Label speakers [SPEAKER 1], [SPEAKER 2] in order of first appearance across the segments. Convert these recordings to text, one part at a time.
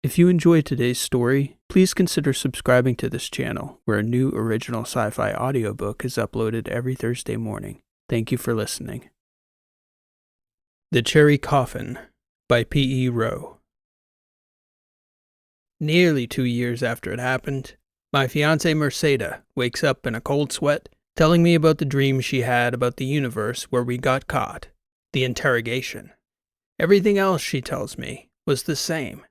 [SPEAKER 1] If you enjoyed today's story, please consider subscribing to this channel, where a new original sci-fi audiobook is uploaded every Thursday morning. Thank you for listening. The Cherry Coffin by P.E. Rowe. Nearly 2 years after it happened, my fiancée Mercedes wakes up in a cold sweat, telling me about the dream she had about the universe where we got caught, the interrogation. Everything else, she tells me, was the same.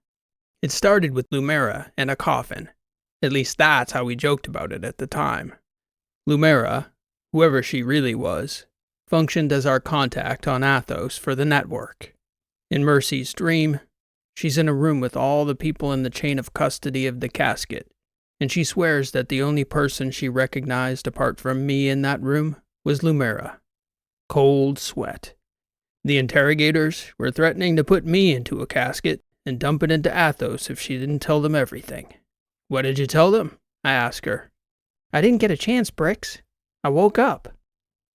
[SPEAKER 1] It started with Lumera and a coffin. At least that's how we joked about it at the time. Lumera, whoever she really was, functioned as our contact on Athos for the network. In Mercy's dream, she's in a room with all the people in the chain of custody of the casket, and she swears that the only person she recognized apart from me in that room was Lumera. Cold sweat. The interrogators were threatening to put me into a casket and dump it into Athos if she didn't tell them everything. "What did you tell them?" I ask her. "I didn't get a chance, Bricks. I woke up."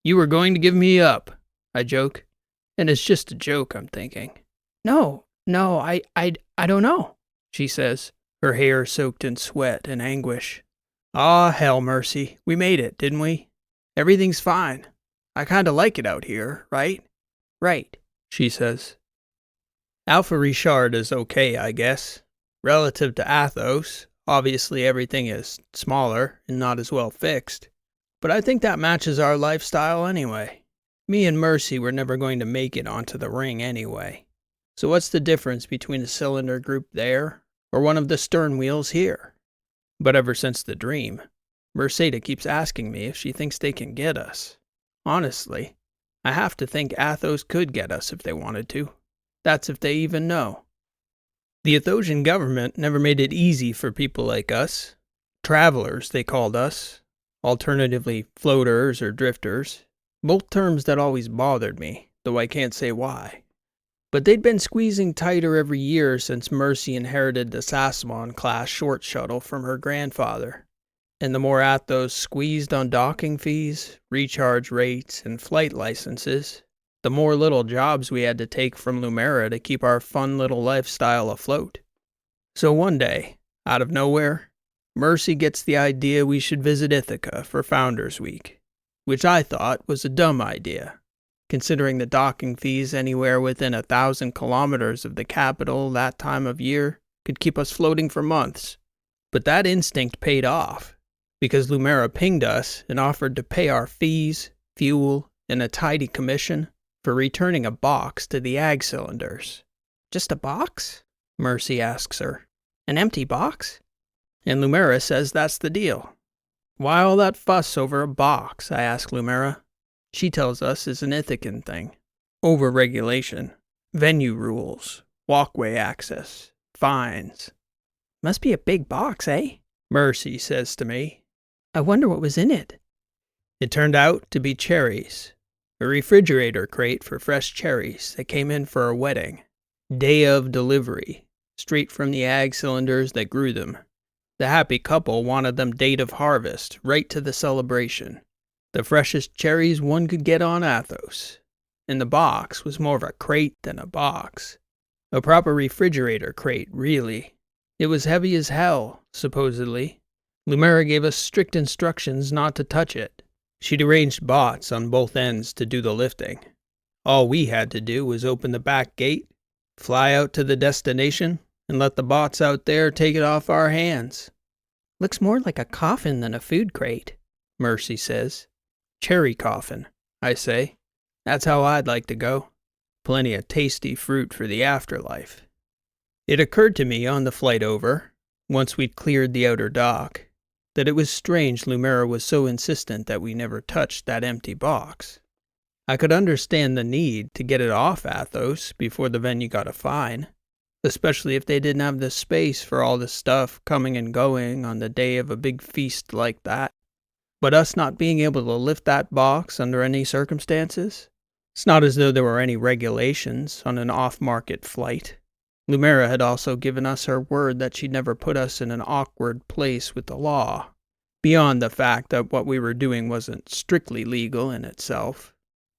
[SPEAKER 1] "You were going to give me up," I joke. And it's just a joke, I'm thinking. No, I don't know," she says, her hair soaked in sweat and anguish. "Aw, hell, Mercy. We made it, didn't we? Everything's fine. I kinda like it out here, right?" "Right," she says. Alpha Richard is okay, I guess. Relative to Athos, obviously everything is smaller and not as well fixed. But I think that matches our lifestyle anyway. Me and Mercy were never going to make it onto the ring anyway. So what's the difference between a cylinder group there or one of the stern wheels here? But ever since the dream, Mercedes keeps asking me if she thinks they can get us. Honestly, I have to think Athos could get us if they wanted to. That's if they even know. The Athosian government never made it easy for people like us. Travelers, they called us. Alternatively, floaters or drifters. Both terms that always bothered me, though I can't say why. But they'd been squeezing tighter every year since Mercy inherited the Sassamon-class short shuttle from her grandfather. And the more Athos squeezed on docking fees, recharge rates, and flight licenses, the more little jobs we had to take from Lumera to keep our fun little lifestyle afloat. So one day, out of nowhere, Mercy gets the idea we should visit Ithaca for Founders Week, which I thought was a dumb idea, considering the docking fees anywhere within 1,000 kilometers of the capital that time of year could keep us floating for months. But that instinct paid off, because Lumera pinged us and offered to pay our fees, fuel, and a tidy commission for returning a box to the ag cylinders. "Just a box?" Mercy asks her. "An empty box?" And Lumera says that's the deal. "Why all that fuss over a box?" I ask Lumera. She tells us it's an Ithacan thing. Over-regulation, venue rules, walkway access, fines. "Must be a big box, eh?" Mercy says to me. "I wonder what was in it." It turned out to be cherries. A refrigerator crate for fresh cherries that came in for a wedding. Day of delivery, straight from the ag cylinders that grew them. The happy couple wanted them date of harvest, right to the celebration. The freshest cherries one could get on Athos. And the box was more of a crate than a box. A proper refrigerator crate, really. It was heavy as hell, supposedly. Lumera gave us strict instructions not to touch it. She'd arranged bots on both ends to do the lifting. All we had to do was open the back gate, fly out to the destination, and let the bots out there take it off our hands. "Looks more like a coffin than a food crate," Mercy says. "Cherry coffin," I say. "That's how I'd like to go. Plenty of tasty fruit for the afterlife." It occurred to me on the flight over, once we'd cleared the outer dock, that it was strange Lumera was so insistent that we never touched that empty box. I could understand the need to get it off Athos before the venue got a fine, especially if they didn't have the space for all the stuff coming and going on the day of a big feast like that. But us not being able to lift that box under any circumstances? It's not as though there were any regulations on an off-market flight. Lumera had also given us her word that she'd never put us in an awkward place with the law, beyond the fact that what we were doing wasn't strictly legal in itself.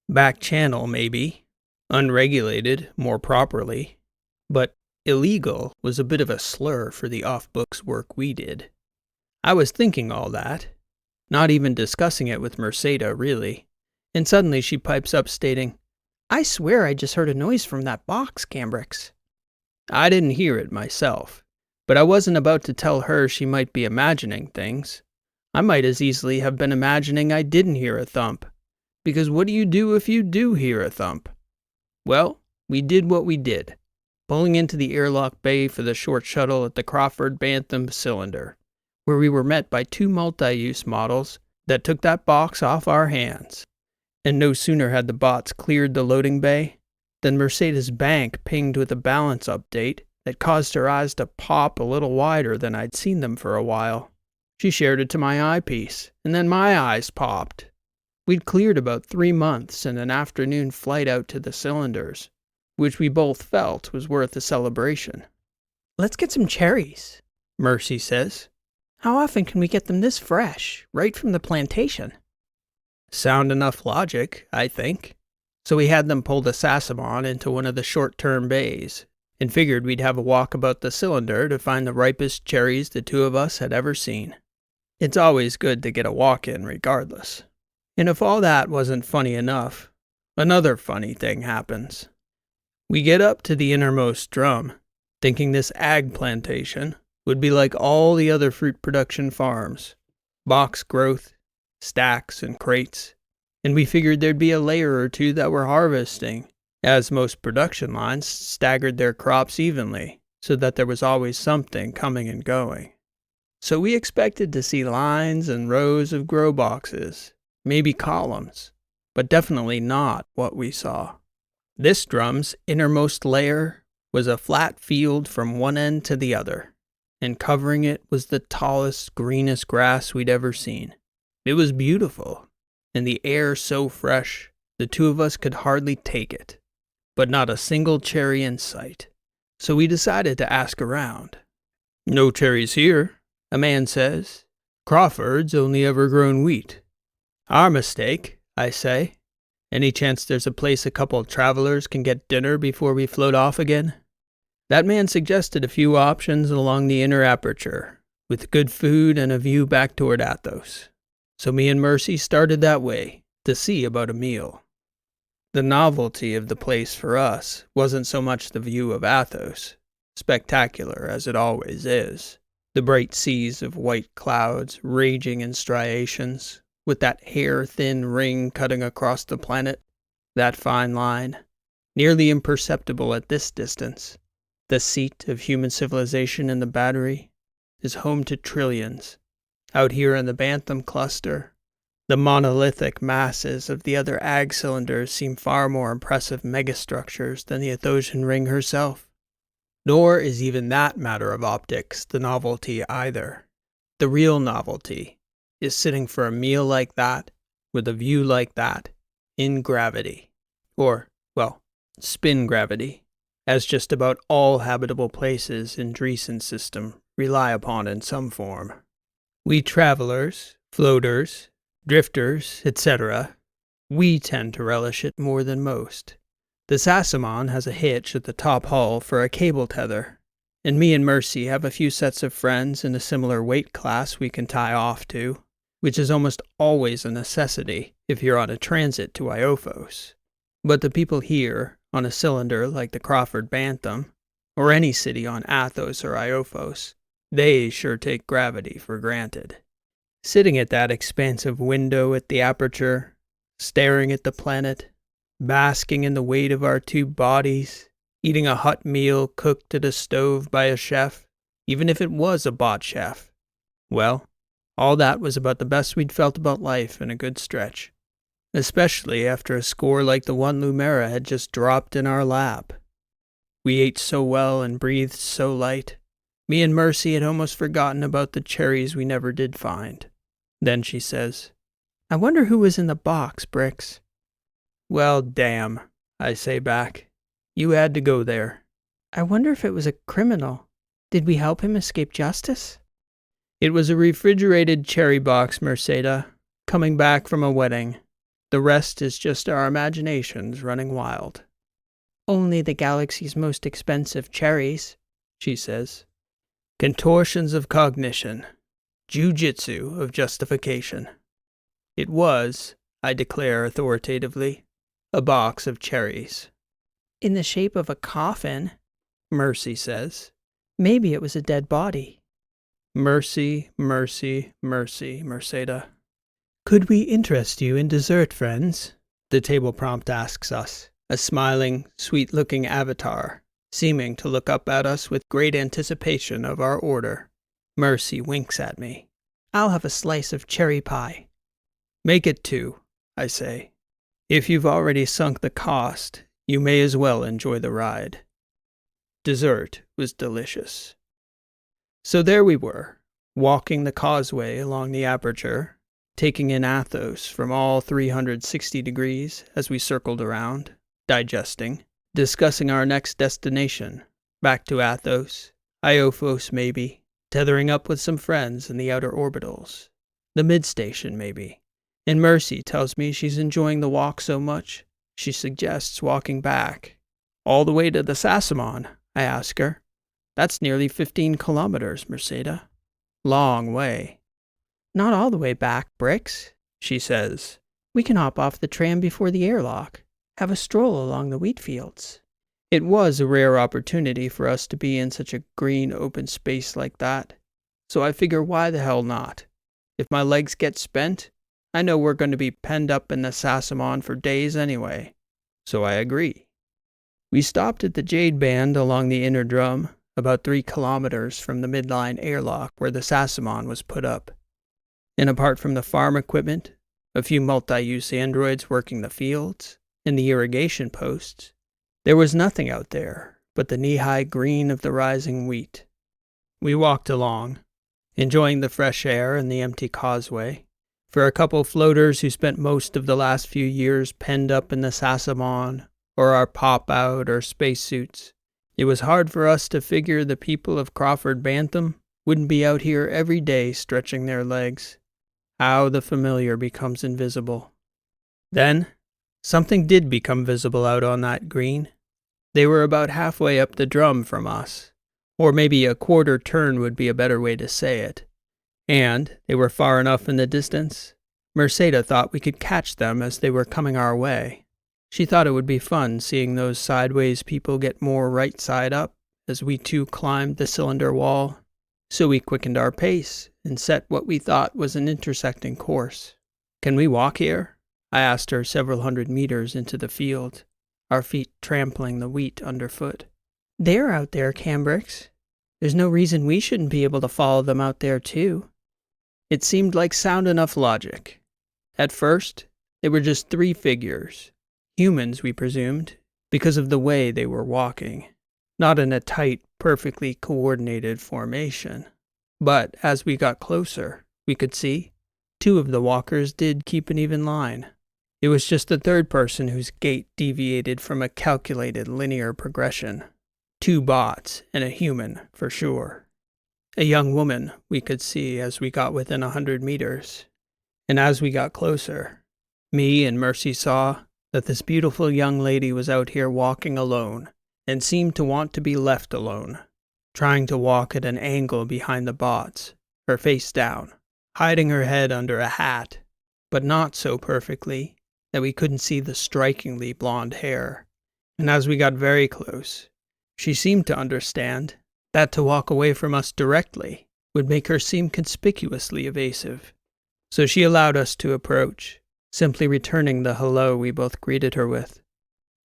[SPEAKER 1] Back channel, maybe. Unregulated, more properly. But Illegal was a bit of a slur for the off-books work we did. I was thinking all that, not even discussing it with Merceda, really, and suddenly she pipes up stating, "I swear I just heard a noise from that box, Cambrix." I didn't hear it myself, but I wasn't about to tell her she might be imagining things. I might as easily have been imagining I didn't hear a thump, because what do you do if you do hear a thump? Well, we did what we did, pulling into the airlock bay for the short shuttle at the Crawford Bantam cylinder, where we were met by 2 multi-use models that took that box off our hands. And no sooner had the bots cleared the loading bay than Mercedes' bank pinged with a balance update that caused her eyes to pop a little wider than I'd seen them for a while. She shared it to my eyepiece, and then my eyes popped. We'd cleared about 3 months and an afternoon flight out to the cylinders, which we both felt was worth a celebration. "Let's get some cherries," Mercy says. "How often can we get them this fresh, right from the plantation?" Sound enough logic, I think. So we had them pull the sassamon into one of the short-term bays, and figured we'd have a walk about the cylinder to find the ripest cherries the 2 of us had ever seen. It's always good to get a walk in regardless. And if all that wasn't funny enough, another funny thing happens. We get up to the innermost drum, thinking this ag plantation would be like all the other fruit production farms, box growth, stacks and crates, and we figured there'd be a layer or 2 that were harvesting, as most production lines staggered their crops evenly, so that there was always something coming and going. So we expected to see lines and rows of grow boxes, maybe columns, but definitely not what we saw. This drum's innermost layer was a flat field from one end to the other, and covering it was the tallest, greenest grass we'd ever seen. It was beautiful, and the air so fresh, the 2 of us could hardly take it, but not a single cherry in sight. So we decided to ask around. "No cherries here," a man says. "Crawford's only ever grown wheat." "Our mistake," I say. "Any chance there's a place a couple of travelers can get dinner before we float off again?" That man suggested a few options along the inner aperture, with good food and a view back toward Athos. So me and Mercy started that way, to see about a meal. The novelty of the place for us wasn't so much the view of Athos, spectacular as it always is, the bright seas of white clouds raging in striations, with that hair-thin ring cutting across the planet, that fine line, nearly imperceptible at this distance. The seat of human civilization in the battery is home to trillions. Out here in the Bantam cluster, the monolithic masses of the other ag cylinders seem far more impressive megastructures than the Athosian ring herself. Nor is even that matter of optics the novelty either. The real novelty is sitting for a meal like that, with a view like that, in gravity. Or, well, spin gravity, as just about all habitable places in Dreesen's system rely upon in some form. We travelers, floaters, drifters, etc., we tend to relish it more than most. The sassamon has a hitch at the top hull for a cable tether, and me and Mercy have a few sets of friends in a similar weight class we can tie off to, which is almost always a necessity if you're on a transit to Iophos. But the people here, on a cylinder like the Crawford Bantam, or any city on Athos or Iophos, they sure take gravity for granted. Sitting at that expansive window at the aperture, staring at the planet, basking in the weight of our 2 bodies, eating a hot meal cooked at a stove by a chef, even if it was a bot chef. Well, all that was about the best we'd felt about life in a good stretch, especially after a score like the one Lumera had just dropped in our lap. We ate so well and breathed so light. Me and Mercy had almost forgotten about the cherries we never did find. Then she says, "I wonder who was in the box, Brix." "Well, damn," I say back. "You had to go there." "I wonder if it was a criminal. Did we help him escape justice?" "It was a refrigerated cherry box, Merceda, coming back from a wedding. The rest is just our imaginations running wild." "Only the galaxy's most expensive cherries," she says. Contortions of cognition. Ju-Jitsu of justification. It was, I declare authoritatively, a box of cherries.
[SPEAKER 2] In the shape of a coffin,
[SPEAKER 1] Mercy says.
[SPEAKER 2] Maybe it was a dead body.
[SPEAKER 1] Mercy, mercy, mercy, Merceda. Could we interest you in dessert, friends? The table prompt asks us, a smiling, sweet-looking avatar, seeming to look up at us with great anticipation of our order. Mercy winks at me.
[SPEAKER 2] I'll have a slice of cherry pie.
[SPEAKER 1] Make it 2, I say. If you've already sunk the cost, you may as well enjoy the ride. Dessert was delicious. So there we were, walking the causeway along the aperture, taking in Athos from all 360 degrees as we circled around, digesting, discussing our next destination, back to Athos, Iophos maybe, tethering up with some friends in the outer orbitals, the mid-station maybe. And Mercy tells me she's enjoying the walk so much, she suggests walking back. All the way to the Sassamon, I ask her. That's nearly 15 kilometers, Merceda. Long way.
[SPEAKER 2] Not all the way back, Bricks,
[SPEAKER 1] she says.
[SPEAKER 2] We can hop off the tram before the airlock, have a stroll along the wheat fields.
[SPEAKER 1] It was a rare opportunity for us to be in such a green open space like that, so I figure why the hell not? If my legs get spent, I know we're going to be penned up in the Sassamon for days anyway, so I agree. We stopped at the Jade Band along the inner drum, about 3 kilometers from the midline airlock where the Sassamon was put up. And apart from the farm equipment, a few multi-use androids working the fields, and the irrigation posts, there was nothing out there but the knee-high green of the rising wheat. We walked along, enjoying the fresh air and the empty causeway. For a couple floaters who spent most of the last few years penned up in the Sassamon, or our pop-out or spacesuits, it was hard for us to figure the people of Crawford Bantham wouldn't be out here every day stretching their legs. How the familiar becomes invisible. Then, something did become visible out on that green. They were about halfway up the drum from us, or maybe a quarter turn would be a better way to say it. And they were far enough in the distance. Merceda thought we could catch them as they were coming our way. She thought it would be fun seeing those sideways people get more right side up as we two climbed the cylinder wall. So we quickened our pace and set what we thought was an intersecting course. Can we walk here? I asked her several hundred meters into the field, our feet trampling the wheat underfoot.
[SPEAKER 2] They're out there, Cambrix. There's no reason we shouldn't be able to follow them out there too.
[SPEAKER 1] It seemed like sound enough logic. At first, they were just 3 figures. Humans, we presumed, because of the way they were walking. Not in a tight, perfectly coordinated formation. But as we got closer, we could see 2 of the walkers did keep an even line. It was just the third person whose gait deviated from a calculated linear progression. 2 bots and a human, for sure. A young woman, we could see as we got within 100 meters. And as we got closer, me and Mercy saw that this beautiful young lady was out here walking alone, and seemed to want to be left alone, trying to walk at an angle behind the bots, her face down, hiding her head under a hat, but not so perfectly that we couldn't see the strikingly blonde hair. And as we got very close, she seemed to understand that to walk away from us directly would make her seem conspicuously evasive. So she allowed us to approach, simply returning the hello we both greeted her with,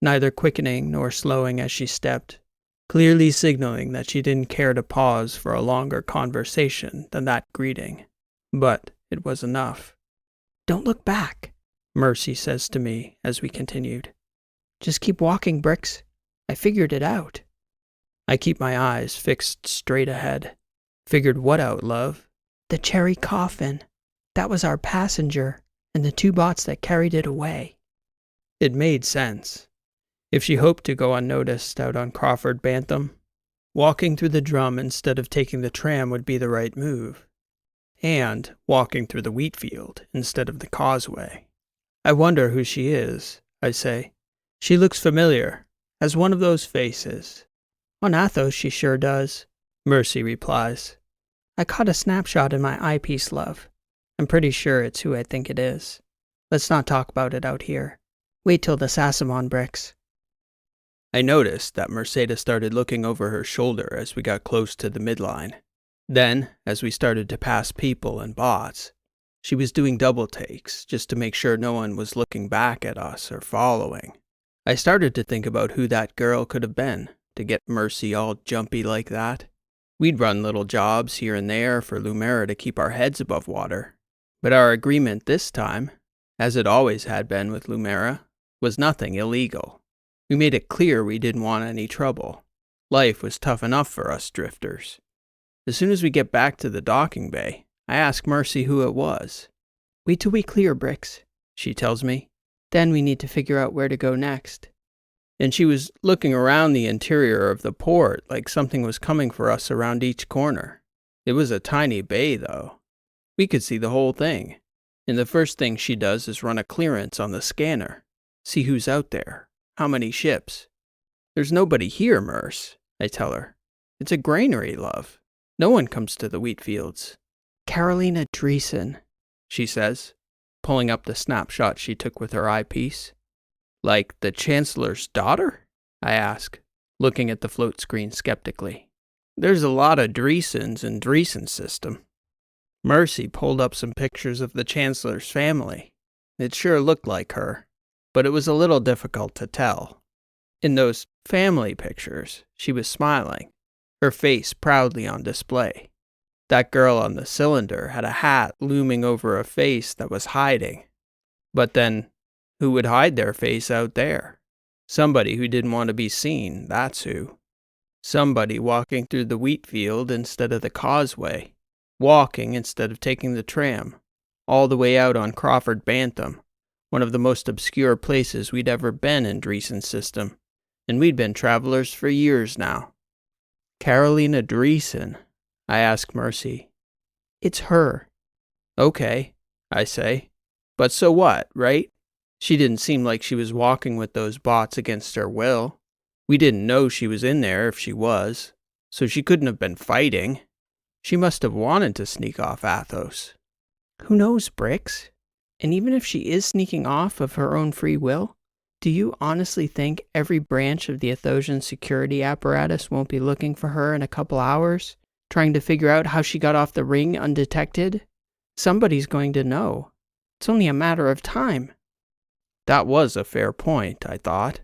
[SPEAKER 1] neither quickening nor slowing as she stepped, clearly signaling that she didn't care to pause for a longer conversation than that greeting. But it was enough.
[SPEAKER 2] Don't look back,
[SPEAKER 1] Mercy says to me as we continued.
[SPEAKER 2] Just keep walking, Bricks. I figured it out.
[SPEAKER 1] I keep my eyes fixed straight ahead. Figured what out, love?
[SPEAKER 2] The cherry coffin. That was our passenger, and the 2 bots that carried it away.
[SPEAKER 1] It made sense. If she hoped to go unnoticed out on Crawford Bantham, walking through the drum instead of taking the tram would be the right move. And walking through the wheat field instead of the causeway. I wonder who she is, I say. She looks familiar, as one of those faces.
[SPEAKER 2] On Athos, she sure does,
[SPEAKER 1] Mercy replies.
[SPEAKER 2] I caught a snapshot in my eyepiece, love. I'm pretty sure it's who I think it is. Let's not talk about it out here. Wait till the sassamon bricks.
[SPEAKER 1] I noticed that Mercedes started looking over her shoulder as we got close to the midline. Then, as we started to pass people and bots, she was doing double takes just to make sure no one was looking back at us or following. I started to think about who that girl could have been to get Mercy all jumpy like that. We'd run little jobs here and there for Lumera to keep our heads above water, but our agreement this time, as it always had been with Lumera, was nothing illegal. We made it clear we didn't want any trouble. Life was tough enough for us drifters. As soon as we get back to the docking bay, I ask Mercy who it was.
[SPEAKER 2] Wait till we clear, Bricks,
[SPEAKER 1] she tells me.
[SPEAKER 2] Then we need to figure out where to go next.
[SPEAKER 1] And she was looking around the interior of the port like something was coming for us around each corner. It was a tiny bay, though. We could see the whole thing. And the first thing she does is run a clearance on the scanner. See who's out there. How many ships? There's nobody here, Merce, I tell her. It's a granary, love. No one comes to the wheat fields.
[SPEAKER 2] Carolina Dreesen,
[SPEAKER 1] she says, pulling up the snapshot she took with her eyepiece. Like the Chancellor's daughter? I ask, looking at the float screen skeptically. There's a lot of Dreesens in Dreesen's system. Mercy pulled up some pictures of the Chancellor's family. It sure looked like her, but it was a little difficult to tell. In those family pictures, she was smiling, her face proudly on display. That girl on the cylinder had a hat looming over a face that was hiding. But then, who would hide their face out there? Somebody who didn't want to be seen, that's who. Somebody walking through the wheat field instead of the causeway, walking instead of taking the tram, all the way out on Crawford Bantam, one of the most obscure places we'd ever been in Dreesen's system, and we'd been travelers for years now. Carolina Dreesen, I ask Mercy.
[SPEAKER 2] It's her.
[SPEAKER 1] Okay, I say. But so what, right? She didn't seem like she was walking with those bots against her will. We didn't know she was in there if she was, so she couldn't have been fighting. She must have wanted to sneak off Athos.
[SPEAKER 2] Who knows, Bricks? And even if she is sneaking off of her own free will, do you honestly think every branch of the Athosian security apparatus won't be looking for her in a couple hours, trying to figure out how she got off the ring undetected? Somebody's going to know. It's only a matter of time.
[SPEAKER 1] That was a fair point, I thought.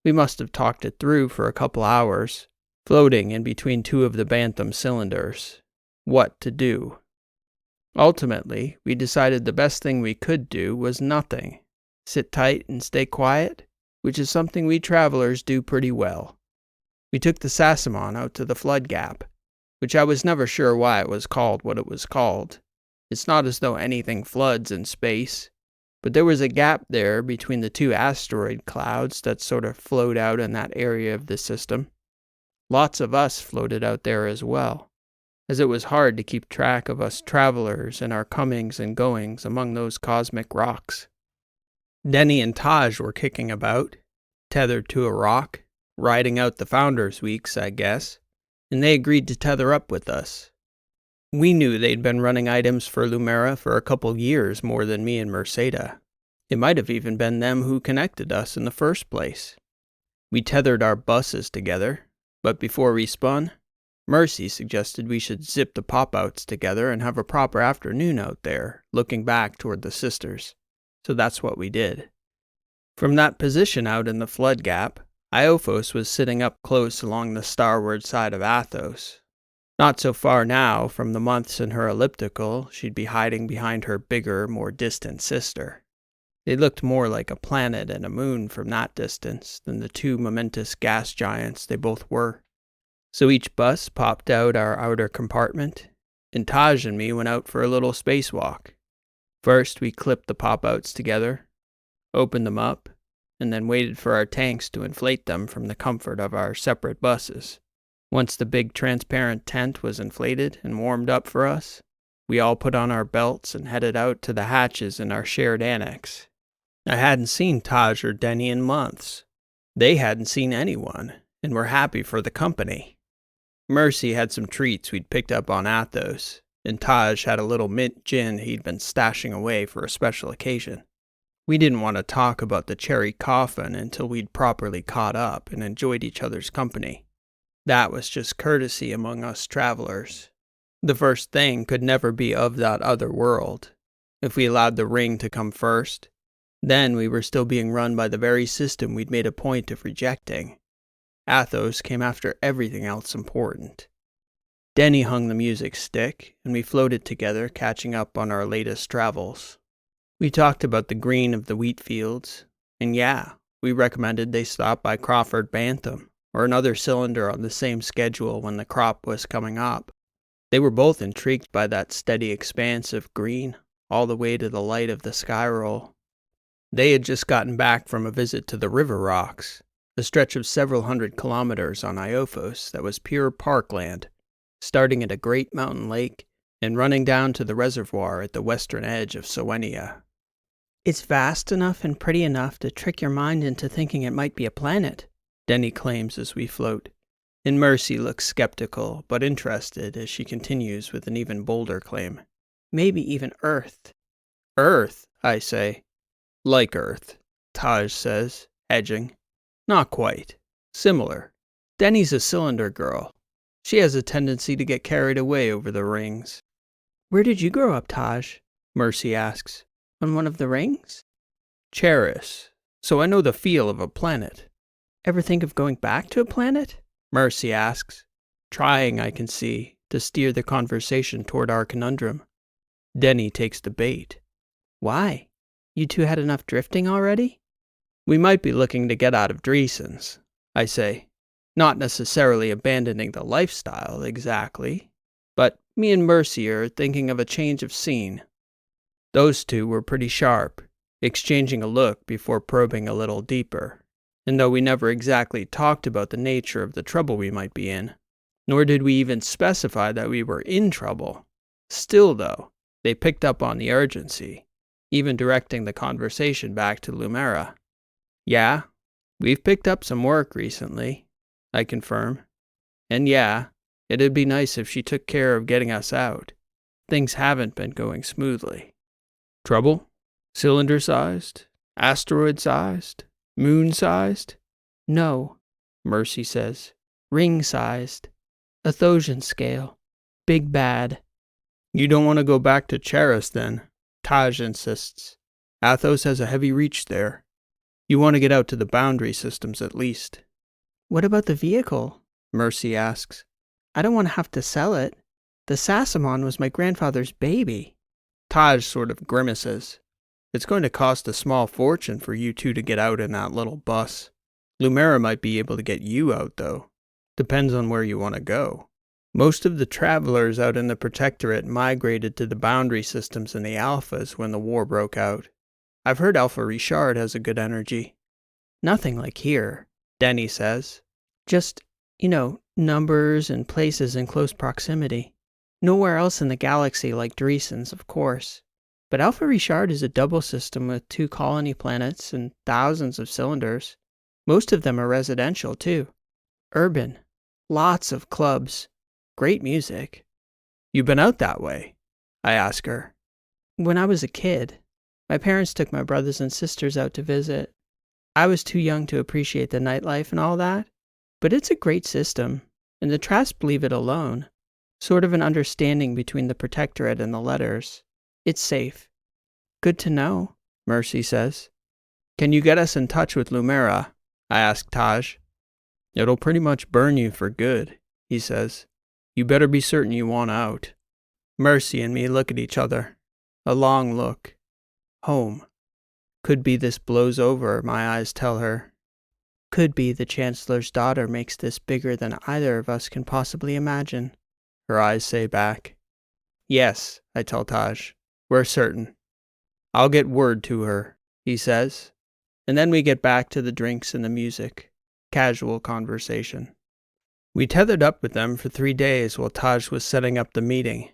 [SPEAKER 1] We must have talked it through for a couple hours, floating in between two of the Bantam cylinders. What to do? Ultimately, we decided the best thing we could do was nothing. Sit tight and stay quiet, which is something we travelers do pretty well. We took the sassamon out to the flood gap, which I was never sure why it was called what it was called. It's not as though anything floods in space, but there was a gap there between the two asteroid clouds that sort of flowed out in that area of the system. Lots of us floated out there as well, as it was hard to keep track of us travelers and our comings and goings among those cosmic rocks. Denny and Taj were kicking about, tethered to a rock, riding out the Founders' Weeks, I guess, and they agreed to tether up with us. We knew they'd been running items for Lumera for a couple years more than me and Mercedes. It might have even been them who connected us in the first place. We tethered our buses together, but before we spun, Mercy suggested we should zip the pop-outs together and have a proper afternoon out there, looking back toward the sisters. So that's what we did. From that position out in the flood gap, Iophos was sitting up close along the starward side of Athos. Not so far now from the months in her elliptical she'd be hiding behind her bigger, more distant sister. They looked more like a planet and a moon from that distance than the two momentous gas giants they both were. So each bus popped out our outer compartment, and Taj and me went out for a little spacewalk. First, we clipped the pop-outs together, opened them up, and then waited for our tanks to inflate them from the comfort of our separate buses. Once the big transparent tent was inflated and warmed up for us, we all put on our belts and headed out to the hatches in our shared annex. I hadn't seen Taj or Denny in months. They hadn't seen anyone, and we're happy for the company. Mercy had some treats we'd picked up on Athos, and Taj had a little mint gin he'd been stashing away for a special occasion. We didn't want to talk about the cherry Coffin until we'd properly caught up and enjoyed each other's company. That was just courtesy among us travelers. The first thing could never be of that other world. If we allowed the ring to come first, then we were still being run by the very system we'd made a point of rejecting. Athos came after everything else important. Denny hung the music stick, and we floated together, catching up on our latest travels. We talked about the green of the wheat fields, and we recommended they stop by Crawford Bantam, or another cylinder on the same schedule when the crop was coming up. They were both intrigued by that steady expanse of green, all the way to the light of the sky roll. They had just gotten back from a visit to the River Rocks, a stretch of several hundred kilometers on Iophos that was pure parkland, starting at a great mountain lake and running down to the reservoir at the western edge of Sowenia.
[SPEAKER 2] It's vast enough and pretty enough to trick your mind into thinking it might be a planet,
[SPEAKER 1] Denny claims as we float, and Mercy looks skeptical but interested as she continues with an even bolder claim.
[SPEAKER 2] Maybe even Earth.
[SPEAKER 1] Earth, I say. Like Earth, Taj says, edging. Not quite. Similar. Denny's a cylinder girl. She has a tendency to get carried away over the rings.
[SPEAKER 2] Where did you grow up, Taj?
[SPEAKER 1] Mercy asks.
[SPEAKER 2] On one of the rings?
[SPEAKER 1] Charis. So I know the feel of a planet.
[SPEAKER 2] Ever think of going back to a planet?
[SPEAKER 1] Mercy asks, trying, I can see, to steer the conversation toward our conundrum. Denny takes the bait.
[SPEAKER 2] Why? You two had enough drifting already?
[SPEAKER 1] We might be looking to get out of Dreesen's, I say. Not necessarily abandoning the lifestyle, exactly. But me and Mercy are thinking of a change of scene. Those two were pretty sharp, exchanging a look before probing a little deeper. And though we never exactly talked about the nature of the trouble we might be in, nor did we even specify that we were in trouble, still, though, they picked up on the urgency, even directing the conversation back to Lumera. Yeah, we've picked up some work recently, I confirm. And it'd be nice if she took care of getting us out. Things haven't been going smoothly. Trouble? Cylinder-sized? Asteroid-sized? Moon-sized?
[SPEAKER 2] No, Mercy says. Ring-sized. Athosian scale. Big bad.
[SPEAKER 1] You don't want to go back to Charis, then, Taj insists. Athos has a heavy reach there. You want to get out to the boundary systems at least.
[SPEAKER 2] What about the vehicle?
[SPEAKER 1] Mercy asks.
[SPEAKER 2] I don't want to have to sell it. The sassamon was my grandfather's baby.
[SPEAKER 1] Taj sort of grimaces. It's going to cost a small fortune for you two to get out in that little bus. Lumera might be able to get you out, though. Depends on where you want to go. Most of the travelers out in the Protectorate migrated to the boundary systems in the Alphas when the war broke out. I've heard Alpha Richard has a good energy.
[SPEAKER 2] Nothing like here,
[SPEAKER 1] Denny says.
[SPEAKER 2] Just, numbers and places in close proximity. Nowhere else in the galaxy like Dreesen's, of course. But Alpha Richard is a double system with 2 colony planets and thousands of cylinders. Most of them are residential, too. Urban. Lots of clubs. Great music.
[SPEAKER 1] You've been out that way? I ask her.
[SPEAKER 2] When I was a kid, my parents took my brothers and sisters out to visit. I was too young to appreciate the nightlife and all that, but it's a great system, and the Trasts leave it alone. Sort of an understanding between the Protectorate and the Letters. It's safe. Good to know, Mercy says.
[SPEAKER 1] Can you get us in touch with Lumera? I ask Taj. It'll pretty much burn you for good, he says. You better be certain you want out. Mercy and me look at each other. A long look. Home. Could be this blows over, my eyes tell her.
[SPEAKER 2] Could be the Chancellor's daughter makes this bigger than either of us can possibly imagine,
[SPEAKER 1] her eyes say back. Yes, I tell Taj. We're certain. I'll get word to her, he says. And then we get back to the drinks and the music. Casual conversation. We tethered up with them for 3 days while Taj was setting up the meeting.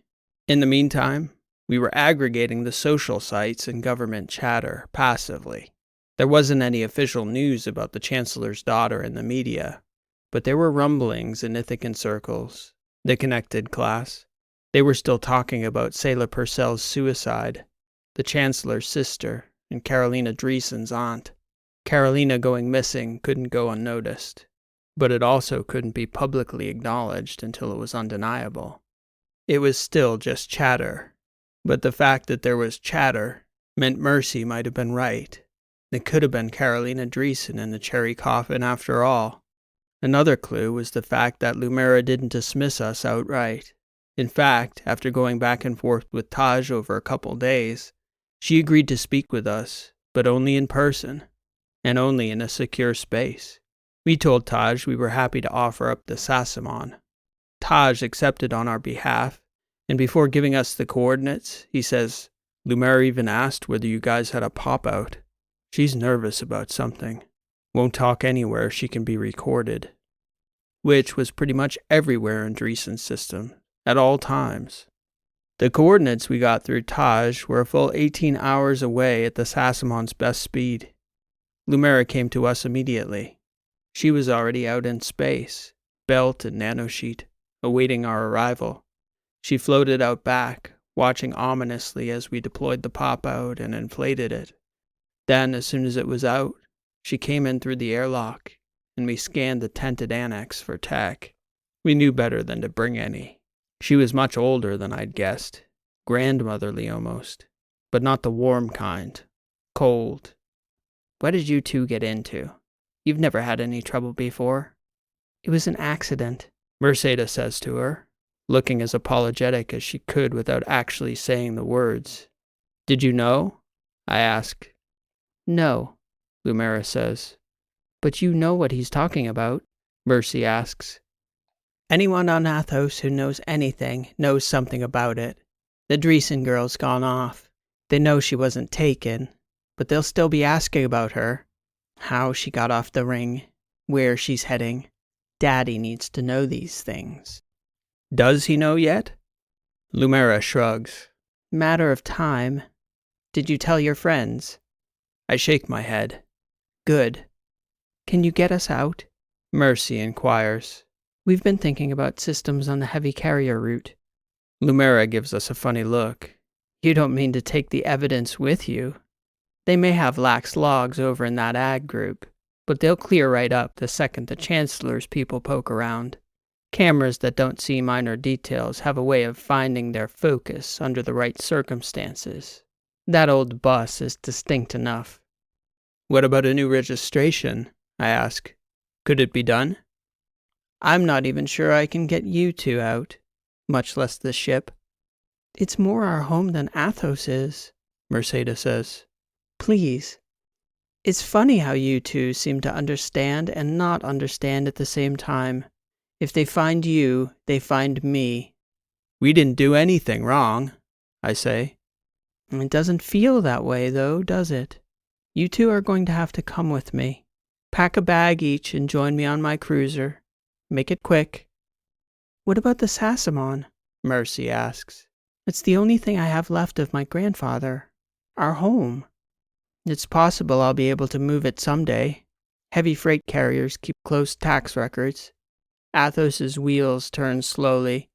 [SPEAKER 1] In the meantime, we were aggregating the social sites and government chatter passively. There wasn't any official news about the Chancellor's daughter in the media, But there were rumblings in Ithacan circles, the connected class. They were still talking about Selah Purcell's suicide, the Chancellor's sister, and Carolina Dreesen's aunt. Carolina going missing couldn't go unnoticed, but it also couldn't be publicly acknowledged until it was undeniable. It was still just chatter, but the fact that there was chatter meant Mercy might have been right. It could have been Carolina Dreesen in the cherry coffin after all. Another clue was the fact that Lumera didn't dismiss us outright. In fact, after going back and forth with Taj over a couple days, she agreed to speak with us, but only in person, and only in a secure space. We told Taj we were happy to offer up the sassamon. Taj accepted on our behalf, and before giving us the coordinates, he says, "Lumera even asked whether you guys had a pop-out. She's nervous about something. Won't talk anywhere she can be recorded." Which was pretty much everywhere in Dreesen's system, at all times. The coordinates we got through Taj were a full 18 hours away at the sassamon's best speed. Lumera came to us immediately. She was already out in space, belt and nanosheet, awaiting our arrival. She floated out back, watching ominously as we deployed the pop-out and inflated it. Then, as soon as it was out, she came in through the airlock, and we scanned the tented annex for tech. We knew better than to bring any. She was much older than I'd guessed, grandmotherly almost, but not the warm kind, cold.
[SPEAKER 2] "What did you two get into? You've never had any trouble before." "It was an accident,"
[SPEAKER 1] Mercedes says to her, looking as apologetic as she could without actually saying the words. "Did you know?" I ask.
[SPEAKER 2] "No,"
[SPEAKER 1] Lumera says.
[SPEAKER 2] "But you know what he's talking about?"
[SPEAKER 1] Mercy asks.
[SPEAKER 2] "Anyone on Athos who knows anything knows something about it. The Dreesen girl's gone off. They know she wasn't taken, but they'll still be asking about her. How she got off the ring, where she's heading. Daddy needs to know these things."
[SPEAKER 1] "Does he know yet?" Lumera shrugs.
[SPEAKER 2] "Matter of time. Did you tell your friends?"
[SPEAKER 1] I shake my head.
[SPEAKER 2] "Good. Can you get us out?"
[SPEAKER 1] Mercy inquires.
[SPEAKER 2] "We've been thinking about systems on the heavy carrier route."
[SPEAKER 1] Lumera gives us a funny look.
[SPEAKER 2] "You don't mean to take the evidence with you? They may have lax logs over in that ag group, but they'll clear right up the second the Chancellor's people poke around. Cameras that don't see minor details have a way of finding their focus under the right circumstances. That old bus is distinct enough."
[SPEAKER 1] "What about a new registration?" I ask. "Could it be done?"
[SPEAKER 2] "I'm not even sure I can get you two out, much less the ship. It's more our home than Athos is," Mercedes says. "Please. It's funny how you two seem to understand and not understand at the same time. If they find you, they find me."
[SPEAKER 1] "We didn't do anything wrong," I say.
[SPEAKER 2] "It doesn't feel that way, though, does it? You two are going to have to come with me. Pack a bag each and join me on my cruiser. Make it quick." "What about the sassamon?"
[SPEAKER 1] Mercy asks.
[SPEAKER 2] "It's the only thing I have left of my grandfather. Our home. It's possible I'll be able to move it someday. Heavy freight carriers keep close tax records. Athos's wheels turn slowly,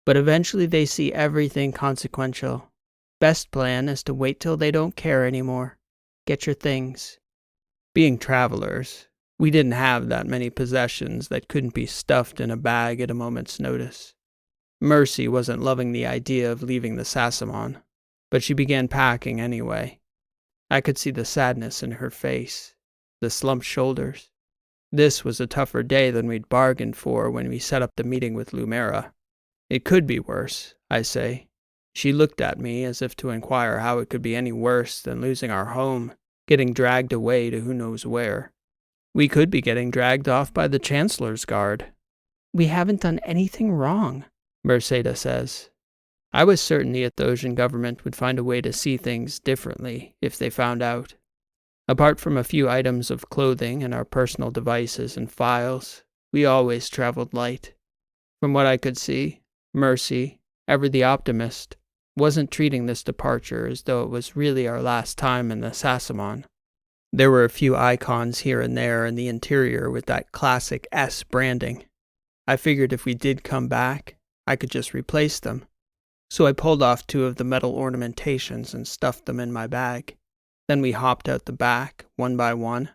[SPEAKER 2] but eventually they see everything consequential. Best plan is to wait till they don't care anymore. Get your things."
[SPEAKER 1] Being travelers, we didn't have that many possessions that couldn't be stuffed in a bag at a moment's notice. Mercy wasn't loving the idea of leaving the sassamon, but she began packing anyway. I could see the sadness in her face, the slumped shoulders. This was a tougher day than we'd bargained for when we set up the meeting with Lumera. "It could be worse," I say. She looked at me as if to inquire how it could be any worse than losing our home, getting dragged away to who knows where. "We could be getting dragged off by the Chancellor's guard."
[SPEAKER 2] "We haven't done anything wrong,"
[SPEAKER 1] Mercedes says. I was certain the Athosian government would find a way to see things differently if they found out. Apart from a few items of clothing and our personal devices and files, we always traveled light. From what I could see, Mercy, ever the optimist, wasn't treating this departure as though it was really our last time in the sassamon. There were a few icons here and there in the interior with that classic S branding. I figured if we did come back, I could just replace them. So I pulled off 2 of the metal ornamentations and stuffed them in my bag. Then we hopped out the back, one by one,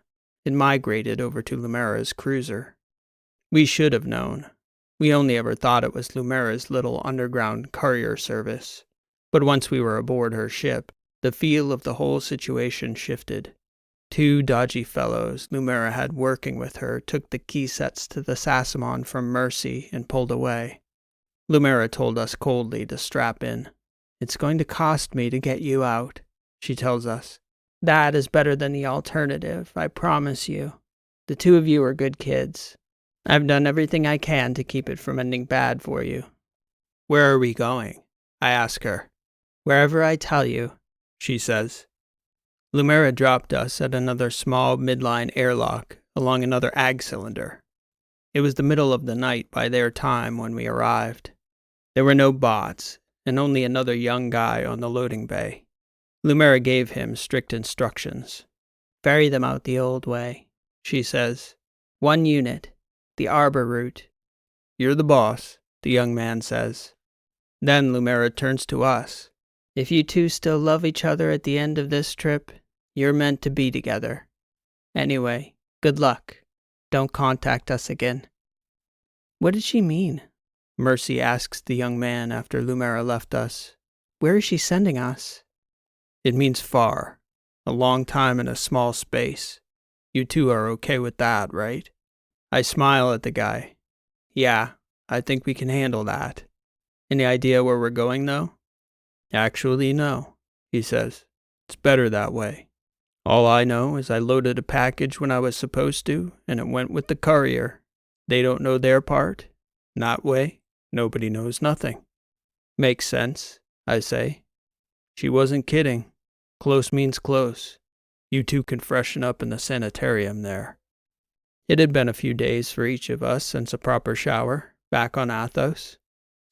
[SPEAKER 1] and migrated over to Lumera's cruiser. We should have known. We only ever thought it was Lumera's little underground courier service. But once we were aboard her ship, the feel of the whole situation shifted. 2 dodgy fellows Lumera had working with her took the key sets to the sassamon from Mercy and pulled away. Lumera told us coldly to strap in. "It's going to cost me to get you out," she tells us. "That is better than the alternative, I promise you. The 2 of you are good kids. I've done everything I can to keep it from ending bad for you." "Where are we going?" I ask her. "Wherever I tell you," she says. Lumera dropped us at another small midline airlock along another ag cylinder. It was the middle of the night by their time when we arrived. There were no bots, and only another young guy on the loading bay. Lumera gave him strict instructions. "Ferry them out the old way," she says. "1 unit, the Arbor route." "You're the boss," the young man says. Then Lumera turns to us. "If you 2 still love each other at the end of this trip, you're meant to be together. Anyway, good luck. Don't contact us again." "What did she mean?" Mercy asks the young man after Lumera left us. "Where is she sending us?" "It means far. A long time in a small space. You 2 are okay with that, right?" I smile at the guy. "Yeah, I think we can handle that." "Any idea where we're going, though?" "Actually, no," he says. "It's better that way. All I know is I loaded a package when I was supposed to, and it went with the courier. They don't know their part. That way, nobody knows nothing." "Makes sense," I say. She wasn't kidding. Close means close. You 2 can freshen up in the sanitarium there. It had been a few days for each of us since a proper shower, back on Athos.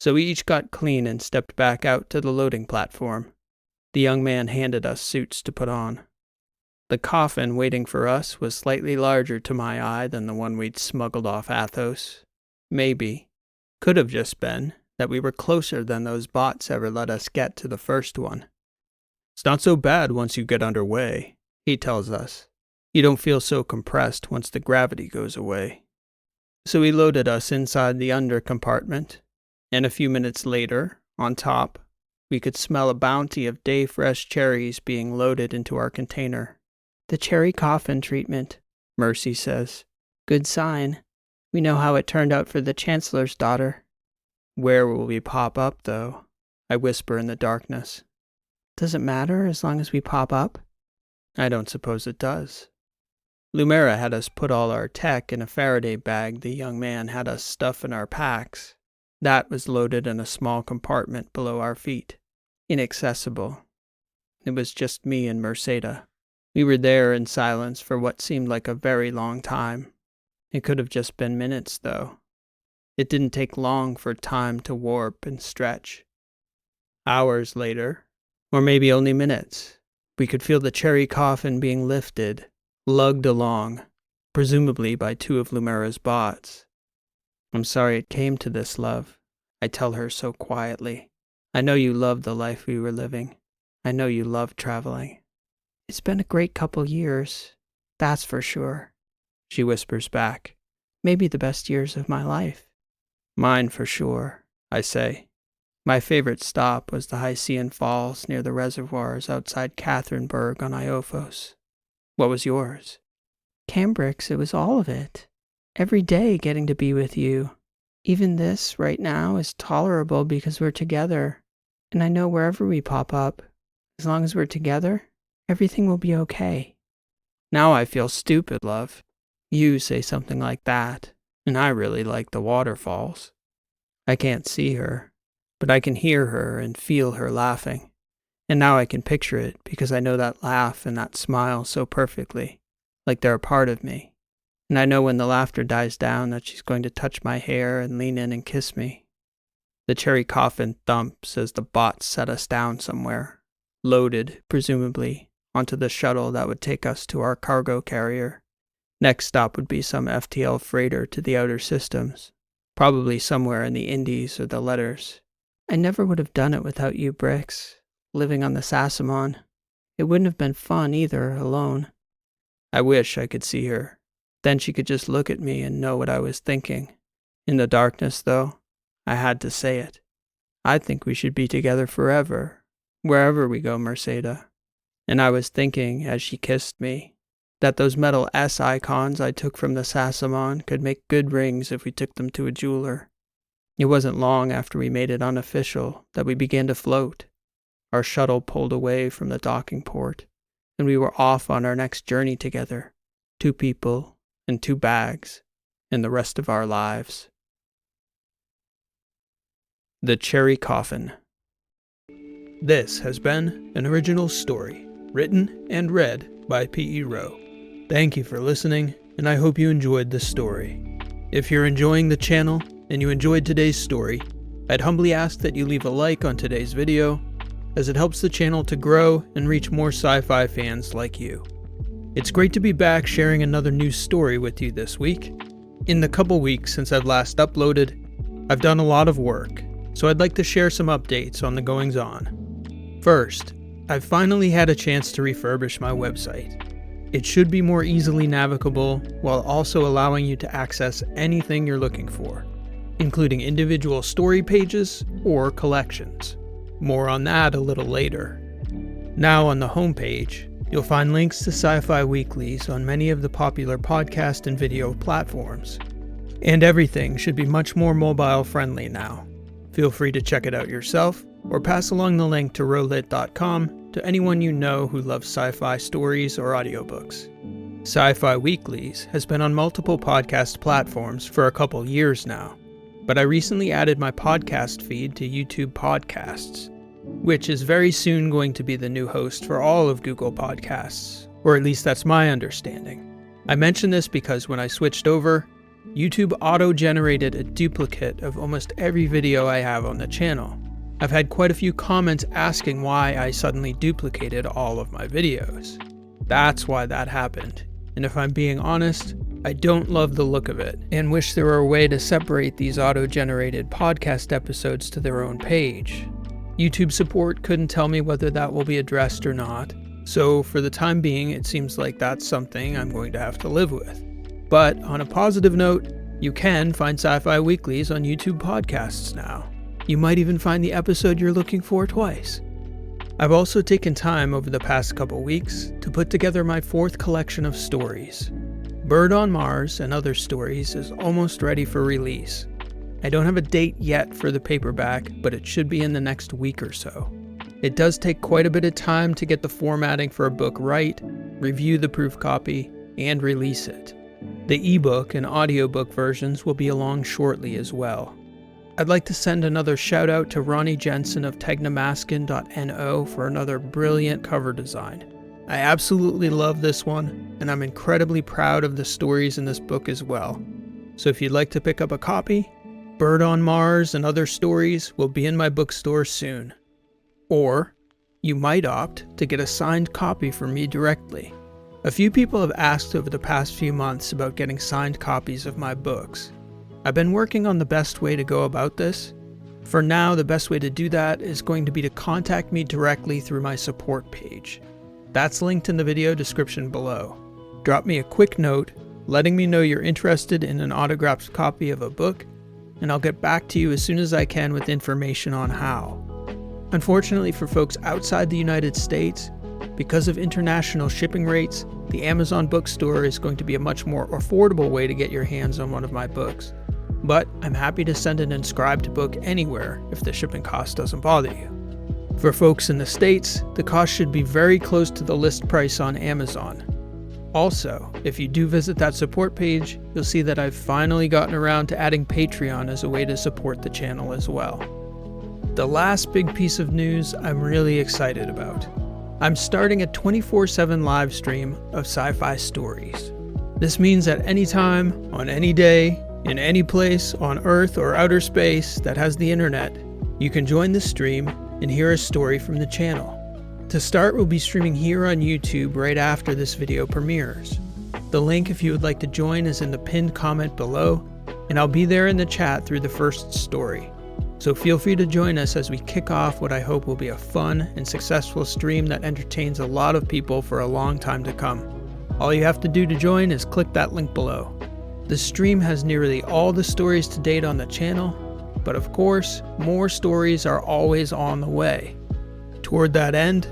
[SPEAKER 1] So we each got clean and stepped back out to the loading platform. The young man handed us suits to put on. The coffin waiting for us was slightly larger to my eye than the one we'd smuggled off Athos. Maybe, could have just been, that we were closer than those bots ever let us get to the first one. "It's not so bad once you get underway," he tells us. "You don't feel so compressed once the gravity goes away." So he loaded us inside the under compartment, and a few minutes later, on top, we could smell a bounty of day-fresh cherries being loaded into our container. "The cherry coffin treatment," Mercy says. "Good sign. We know how it turned out for the Chancellor's daughter." "Where will we pop up, though?" I whisper in the darkness. "Does it matter as long as we pop up?" "I don't suppose it does." Lumera had us put all our tech in a Faraday bag the young man had us stuff in our packs. That was loaded in a small compartment below our feet. Inaccessible. It was just me and Merceda. We were there in silence for what seemed like a very long time. It could have just been minutes, though. It didn't take long for time to warp and stretch. Hours later, or maybe only minutes, we could feel the cherry coffin being lifted, lugged along, presumably by 2 of Lumera's bots. "I'm sorry it came to this, love," I tell her so quietly. "I know you loved the life we were living. I know you loved traveling." "It's been a great couple years, that's for sure," she whispers back. "Maybe the best years of my life." "Mine for sure," I say. My favorite stop was the Hycean Falls near the reservoirs outside Catherineburg on Iophos. What was yours?
[SPEAKER 2] Cambrix, it was all of it. Every day getting to be with you. Even this, right now, is tolerable because we're together. And I know wherever we pop up, as long as we're together, everything will be okay.
[SPEAKER 1] Now I feel stupid, love. You say something like that, and I really like the waterfalls. I can't see her, but I can hear her and feel her laughing. And now I can picture it because I know that laugh and that smile so perfectly, like they're a part of me. And I know when the laughter dies down that she's going to touch my hair and lean in and kiss me. The cherry coffin thumps as the bots set us down somewhere, loaded, presumably,
[SPEAKER 2] onto the shuttle that would take us to our cargo carrier. Next stop would be some FTL freighter to the outer systems, probably somewhere in the Indies or the Letters. I never would have done it without you, Bricks, living on the Sassamon. It wouldn't have been fun either, alone. I wish I could see her. Then she could just look at me and know what I was thinking. In the darkness, though, I had to say it. I think we should be together forever, wherever we go, Merceda. And I was thinking, as she kissed me, that those metal S icons I took from the Sassamon could make good rings if we took them to a jeweler. It wasn't long after we made it unofficial that we began to float. Our shuttle pulled away from the docking port, and we were off on our next journey together, 2 people and 2 bags, and the rest of our lives. The Cherry Coffin. This has been an original story, written and read by P.E. Rowe. Thank you for listening, and I hope you enjoyed this story. If you're enjoying the channel and you enjoyed today's story, I'd humbly ask that you leave a like on today's video, as it helps the channel to grow and reach more sci-fi fans like you. It's great to be back sharing another new story with you this week. In the couple weeks since I've last uploaded, I've done a lot of work, so I'd like to share some updates on the goings-on. First, I've finally had a chance to refurbish my website. It should be more easily navigable while also allowing you to access anything you're looking for, including individual story pages or collections. More on that a little later. Now on the homepage, you'll find links to sci-fi weeklies on many of the popular podcast and video platforms. And everything should be much more mobile friendly now. Feel free to check it out yourself, or pass along the link to rowlit.com to anyone you know who loves sci-fi stories or audiobooks. Sci-fi Weeklies has been on multiple podcast platforms for a couple years now, but I recently added my podcast feed to YouTube Podcasts, which is very soon going to be the new host for all of Google Podcasts, or at least that's my understanding. I mention this because when I switched over, YouTube auto-generated a duplicate of almost every video I have on the channel. I've had quite a few comments asking why I suddenly duplicated all of my videos. That's why that happened, and if I'm being honest, I don't love the look of it, and wish there were a way to separate these auto-generated podcast episodes to their own page. YouTube support couldn't tell me whether that will be addressed or not, so for the time being it seems like that's something I'm going to have to live with. But on a positive note, you can find Sci-Fi Weeklies on YouTube Podcasts now. You might even find the episode you're looking for twice. I've also taken time over the past couple weeks to put together my 4th collection of stories. Bird on Mars and Other Stories is almost ready for release. I don't have a date yet for the paperback, but it should be in the next week or so. It does take quite a bit of time to get the formatting for a book right, review the proof copy, and release it. The ebook and audiobook versions will be along shortly as well. I'd like to send another shout out to Ronnie Jensen of Tegnamaskin.no for another brilliant cover design. I absolutely love this one, and I'm incredibly proud of the stories in this book as well. So if you'd like to pick up a copy, Bird on Mars and Other Stories will be in my bookstore soon. Or, you might opt to get a signed copy from me directly. A few people have asked over the past few months about getting signed copies of my books. I've been working on the best way to go about this. For now, the best way to do that is going to be to contact me directly through my support page. That's linked in the video description below. Drop me a quick note, letting me know you're interested in an autographed copy of a book, and I'll get back to you as soon as I can with information on how. Unfortunately for folks outside the United States, because of international shipping rates, the Amazon bookstore is going to be a much more affordable way to get your hands on one of my books. But I'm happy to send an inscribed book anywhere if the shipping cost doesn't bother you. For folks in the States, the cost should be very close to the list price on Amazon. Also, if you do visit that support page, you'll see that I've finally gotten around to adding Patreon as a way to support the channel as well. The last big piece of news I'm really excited about. I'm starting a 24/7 live stream of sci-fi stories. This means at any time, on any day, in any place on Earth or outer space that has the internet, you can join the stream and hear a story from the channel.
[SPEAKER 1] To start, we'll be streaming here on YouTube right after this video premieres. The link if you would like to join is in the pinned comment below, and I'll be there in the chat through the first story. So feel free to join us as we kick off what I hope will be a fun and successful stream that entertains a lot of people for a long time to come. All you have to do to join is click that link below. The stream has nearly all the stories to date on the channel, but of course, more stories are always on the way. Toward that end,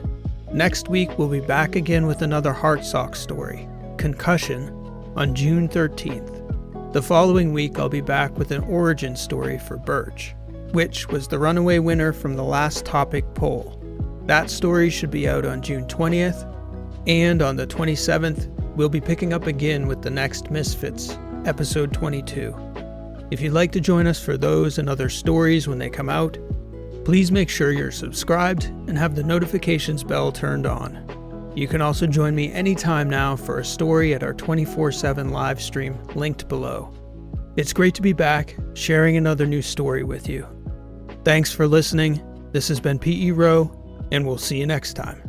[SPEAKER 1] next week we'll be back again with another Heartsock story, Concussion, on June 13th. The following week I'll be back with an origin story for Birch, which was the runaway winner from the last topic poll. That story should be out on June 20th, and on the 27th, we'll be picking up again with the next Misfits, episode 22. If you'd like to join us for those and other stories when they come out, please make sure you're subscribed and have the notifications bell turned on. You can also join me anytime now for a story at our 24/7 live stream linked below. It's great to be back, sharing another new story with you. Thanks for listening. This has been P.E. Rowe, and we'll see you next time.